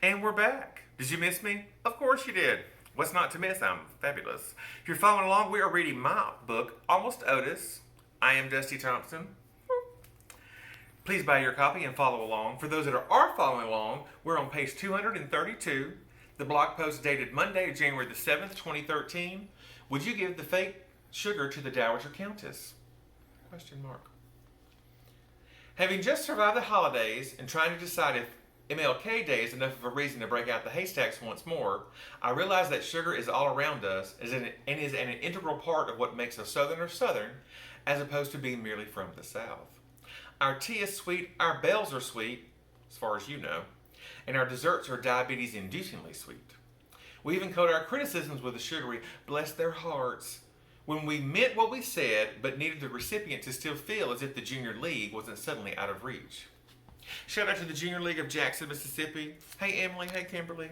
And we're back. Did you miss me? Of course you did. What's not to miss? I'm fabulous. If you're following along, we are reading my book, Almost Odis. I am Dusty Thompson. Please buy your copy and follow along. For those that are following along, we're on page 232. The blog post dated Monday, January the 7th, 2013. Would you give the fake sugar to the Dowager Countess? Question mark. Having just survived the holidays and trying to decide if MLK Day is enough of a reason to break out the haystacks once more, I realize that sugar is all around us and is an integral part of what makes a Southerner Southern, as opposed to being merely from the South. Our tea is sweet, our bells are sweet, as far as you know, and our desserts are diabetes-inducingly sweet. We even coat our criticisms with a sugary, bless their hearts, when we meant what we said, but needed the recipient to still feel as if the Junior League wasn't suddenly out of reach. Shout out to the Junior League of Jackson, Mississippi. Hey Emily, hey Kimberly.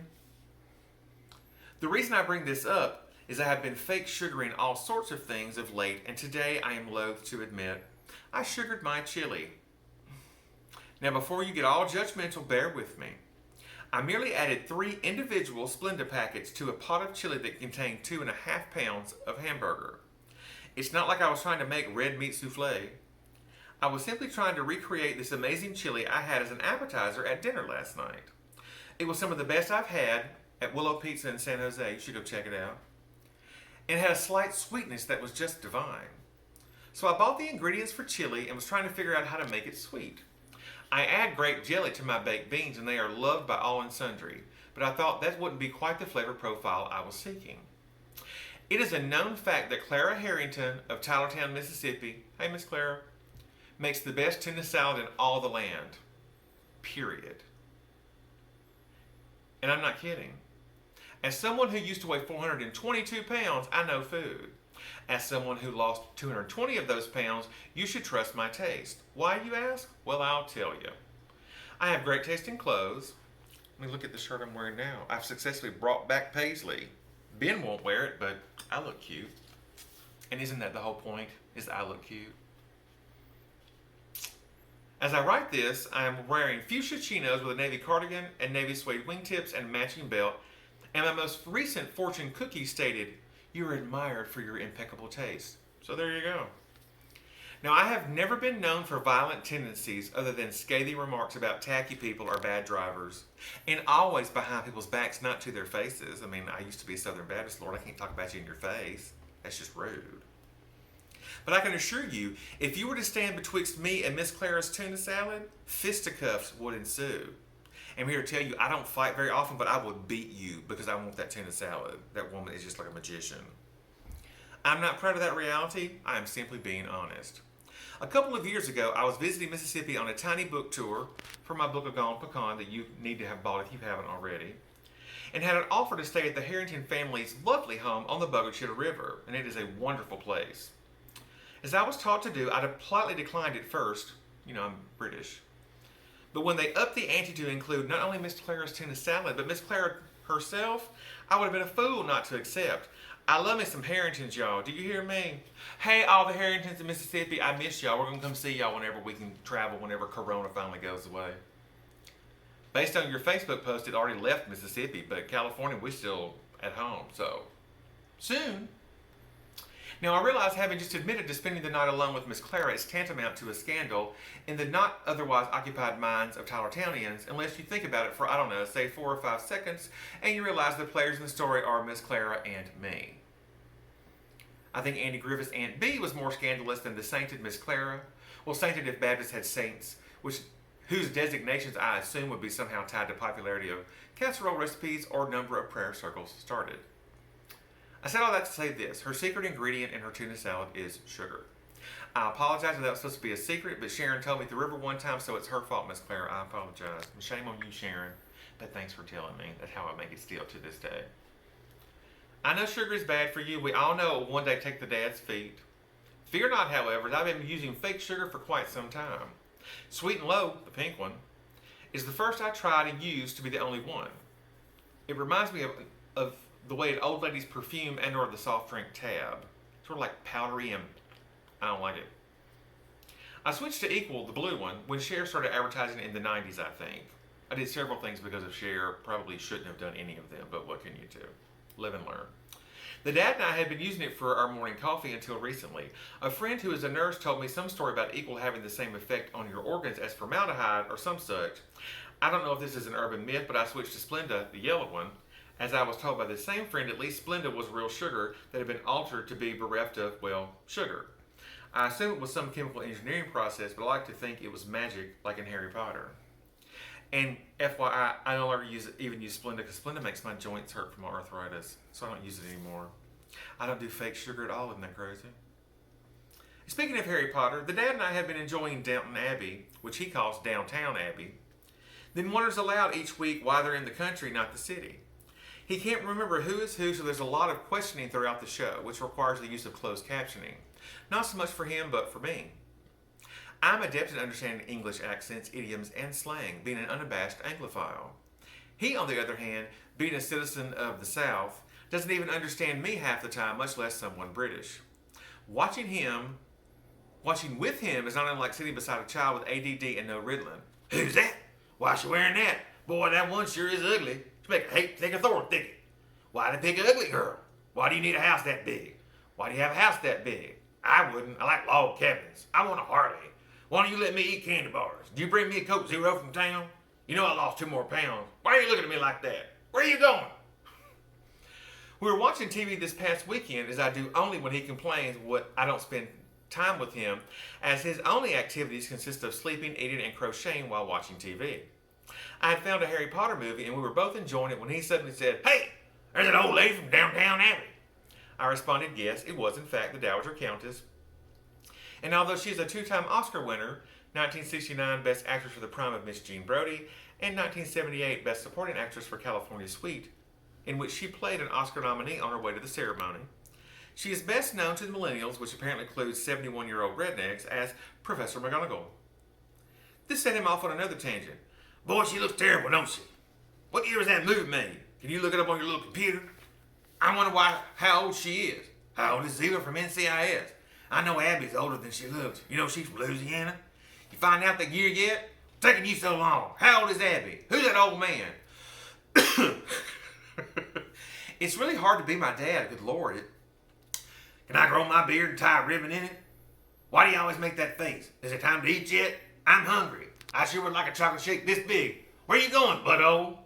The reason I bring this up is I have been fake sugaring all sorts of things of late, and today I am loath to admit I sugared my chili. Now before you get all judgmental, bear with me. I merely added 3 individual Splenda packets to a pot of chili that contained 2.5 pounds of hamburger. It's not like I was trying to make red meat souffle. I was simply trying to recreate this amazing chili I had as an appetizer at dinner last night. It was some of the best I've had at Willow Pizza in San Jose. You should go check it out. And it had a slight sweetness that was just divine. So I bought the ingredients for chili and was trying to figure out how to make it sweet. I add grape jelly to my baked beans and they are loved by all and sundry, but I thought that wouldn't be quite the flavor profile I was seeking. It is a known fact that Clara Harrington of Tylertown, Mississippi, hey Miss Clara, makes the best tuna salad in all the land. Period. And I'm not kidding. As someone who used to weigh 422 pounds, I know food. As someone who lost 220 of those pounds, you should trust my taste. Why, you ask? Well, I'll tell you. I have great taste in clothes. Let me look at the shirt I'm wearing now. I've successfully brought back paisley. Ben won't wear it, but I look cute. And isn't that the whole point, is I look cute? As I write this, I am wearing fuchsia chinos with a navy cardigan and navy suede wingtips and matching belt, and my most recent fortune cookie stated, "You are admired for your impeccable taste." So there you go. Now, I have never been known for violent tendencies other than scathing remarks about tacky people or bad drivers, and always behind people's backs, not to their faces. I mean, I used to be a Southern Baptist, Lord, I can't talk about you in your face. That's just rude. But I can assure you, if you were to stand betwixt me and Miss Clara's tuna salad, fisticuffs would ensue. I'm here to tell you, I don't fight very often, but I would beat you because I want that tuna salad. That woman is just like a magician. I'm not proud of that reality. I am simply being honest. A couple of years ago, I was visiting Mississippi on a tiny book tour for my book, A Gone Pecan, that you need to have bought if you haven't already, and had an offer to stay at the Harrington family's lovely home on the Bogachita River, and it is a wonderful place. As I was taught to do, I politely declined at first. You know, I'm British. But when they upped the ante to include not only Miss Clara's tuna salad, but Miss Clara herself, I would have been a fool not to accept. I love me some Harringtons, y'all. Do you hear me? Hey, all the Harringtons in Mississippi, I miss y'all. We're going to come see y'all whenever we can travel, whenever Corona finally goes away. Based on your Facebook post, it already left Mississippi, but California, we're still at home, so soon. Now, I realize having just admitted to spending the night alone with Miss Clara is tantamount to a scandal in the not otherwise occupied minds of Tylertownians, unless you think about it for, I don't know, say 4 or 5 seconds, and you realize the players in the story are Miss Clara and me. I think Andy Griffith's Aunt Bee was more scandalous than the sainted Miss Clara. Well, sainted if Baptists had saints, whose designations I assume would be somehow tied to popularity of casserole recipes or number of prayer circles started. I said all that to say this. Her secret ingredient in her tuna salad is sugar. I apologize if that was supposed to be a secret, but Sharon told me at the river one time, so it's her fault, Miss Clara. I apologize. Shame on you, Sharon, but thanks for telling me. That's how I make it still to this day. I know sugar is bad for you. We all know it will one day take the dad's feet. Fear not, however, that I've been using fake sugar for quite some time. Sweet and Low, the pink one, is the first I tried and used to be the only one. It reminds me of the way an old lady's perfume and or the soft drink tab. Sort of like powdery, and I don't like it. I switched to Equal, the blue one, when Cher started advertising it in the 90s, I think. I did several things because of Cher. Probably shouldn't have done any of them, but what can you do? Live and learn. The dad and I had been using it for our morning coffee until recently. A friend who is a nurse told me some story about Equal having the same effect on your organs as formaldehyde or some such. I don't know if this is an urban myth, but I switched to Splenda, the yellow one. As I was told by the same friend, at least Splenda was real sugar that had been altered to be bereft of, well, sugar. I assume it was some chemical engineering process, but I like to think it was magic, like in Harry Potter. And FYI, I no longer even use Splenda because Splenda makes my joints hurt from my arthritis, so I don't use it anymore. I don't do fake sugar at all, isn't that crazy? Speaking of Harry Potter, the dad and I have been enjoying Downton Abbey, which he calls Downtown Abbey. Then wonders aloud each week why they're in the country, not the city. He can't remember who is who, so there's a lot of questioning throughout the show, which requires the use of closed captioning. Not so much for him, but for me. I'm adept at understanding English accents, idioms, and slang, being an unabashed Anglophile. He, on the other hand, being a citizen of the South, doesn't even understand me half the time, much less someone British. Watching with him is not unlike sitting beside a child with ADD and no Ritalin. Who's that? Why is she wearing that? Boy, that one sure is ugly. She make a hate thick a thorn thicket. Why did pick an ugly girl? Why do you need a house that big? Why do you have a house that big? I wouldn't. I like log cabins. I want a Harley. Why don't you let me eat candy bars? Did you bring me a Coke Zero from town? You know I lost 2 more pounds. Why are you looking at me like that? Where are you going? We were watching TV this past weekend, as I do only when he complains what I don't spend time with him, as his only activities consist of sleeping, eating, and crocheting while watching TV. I had found a Harry Potter movie, and we were both enjoying it when he suddenly said, "Hey, there's an old lady from Downtown Abbey." I responded, yes, it was in fact the Dowager Countess. And although she's a 2-time Oscar winner, 1969 Best Actress for The Prime of Miss Jean Brodie, and 1978 Best Supporting Actress for California Suite, in which she played an Oscar nominee on her way to the ceremony, she is best known to the millennials, which apparently includes 71-year-old rednecks, as Professor McGonagall. This set him off on another tangent. Boy, she looks terrible, don't she? What year was that movie made? Can you look it up on your little computer? I wonder how old she is. How old is Zila from NCIS? I know Abby's older than she looks. You know she's from Louisiana. You find out that year yet? It's taking you so long. How old is Abby? Who's that old man? It's really hard to be my dad, good Lord. Can I grow my beard and tie a ribbon in it? Why do you always make that face? Is it time to eat yet? I'm hungry. I sure would like a chocolate shake this big. Where you going, butto?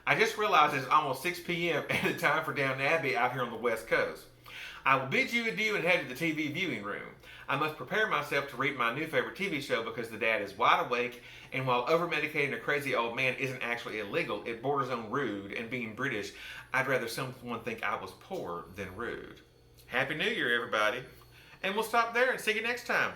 I just realized it's almost 6 p.m. and it's time for Downton Abbey out here on the West Coast. I will bid you adieu and head to the TV viewing room. I must prepare myself to read my new favorite TV show because the dad is wide awake, and while over-medicating a crazy old man isn't actually illegal, it borders on rude, and being British, I'd rather someone think I was poor than rude. Happy New Year, everybody. And we'll stop there and see you next time.